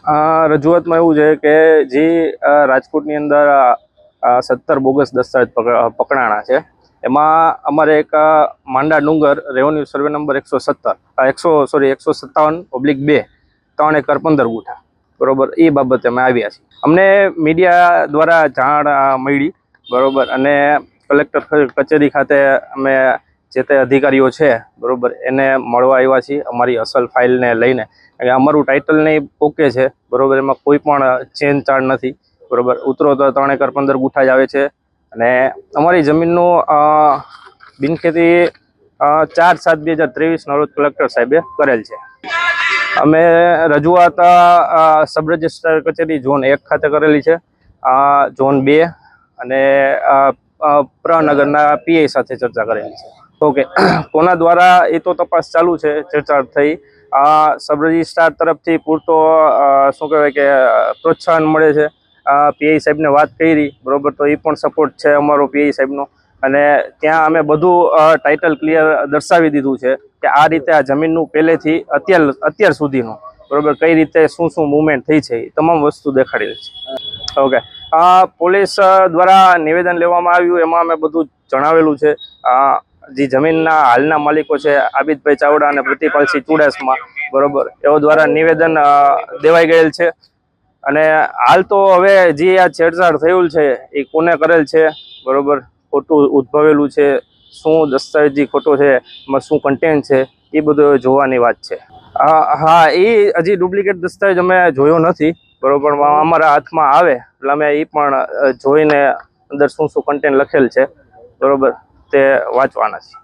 રજૂઆતમાં એવું છે કે જે રાજકોટની અંદર 17 બોગસ દસ્તાવેજ પકડાણા છે, એમાં અમારે એક માંડા ડુંગર રેવન્યુ સર્વે નંબર 157/2 3 એકર 15 ગુઠા, બરોબર, એ બાબતે અમે આવ્યા છીએ. અમને મીડિયા દ્વારા જાણ મળી, બરોબર, અને કલેક્ટર કચેરી ખાતે અમે જે તે અધિકારીઓ છે, બરોબર, એને મળવા આવ્યા છીએ અમારી અસલ ફાઇલને લઈને. અમારું ટાઇટલ નહીં ઓકે છે, બરોબર, એમાં કોઈ પણ ચેન ચાળ નથી, બરોબર. ઉતરો તો 3 એકર 15 ગુઠા જ આવે છે અને અમારી જમીનનું બિનખેતી 4/7/2023 રોજ કલેક્ટર સાહેબે કરેલ છે. અમે રજૂઆત સબ રજિસ્ટ્રાર કચેરી ઝોન 1 ખાતે કરેલી છે, ઝોન 2 અને પ્રનગરના પીઆઈ સાથે ચર્ચા કરેલી છે. ઓકે, કોના દ્વારા એ તો તપાસ ચાલુ છે, ચર્ચા થઈ. સબ રજિસ્ટ્રાર તરફથી પૂરતો શું કહેવાય કે પ્રોત્સાહન મળે છે. પીઆઈ સાહેબને વાત કરી, બરોબર, તો એ પણ સપોર્ટ છે અમારો પીઆઈ સાહેબનો. અને ત્યાં અમે બધું ટાઇટલ ક્લિયર દર્શાવી દીધું છે કે આ રીતે આ જમીનનું પહેલેથી અત્યાર સુધીનું, બરોબર, કઈ રીતે શું શું મુવમેન્ટ થઈ છે, એ તમામ વસ્તુ દેખાડેલી છે. ઓકે, પોલીસ દ્વારા નિવેદન લેવામાં આવ્યું, એમાં અમે બધું જણાવેલું છે. જે જમીનના હાલના માલિકો છે, આબિદભાઈ ચાવડા અને પ્રતિપાલસિંહ ચુડાસમા, બરોબર, એઓ દ્વારા નિવેદન દેવાઈ ગયેલ છે. અને હાલ તો હવે જે આ છેડછાડ થયેલ છે એ કોને કરેલ છે, બરોબર, ખોટું ઉદ્ભવેલું છે, શું દસ્તાવેજી ખોટો છે, એમાં શું કન્ટેન્ટ છે, એ બધું જોવાની વાત છે. હા, એ હજી ડુપ્લિકેટ દસ્તાવેજ અમે જોયો નથી, બરોબર. અમારા હાથમાં આવે એટલે અમે એ પણ જોઈને અંદર શું શું કન્ટેન્ટ લખેલ છે, બરોબર, તે વાંચવાના છે.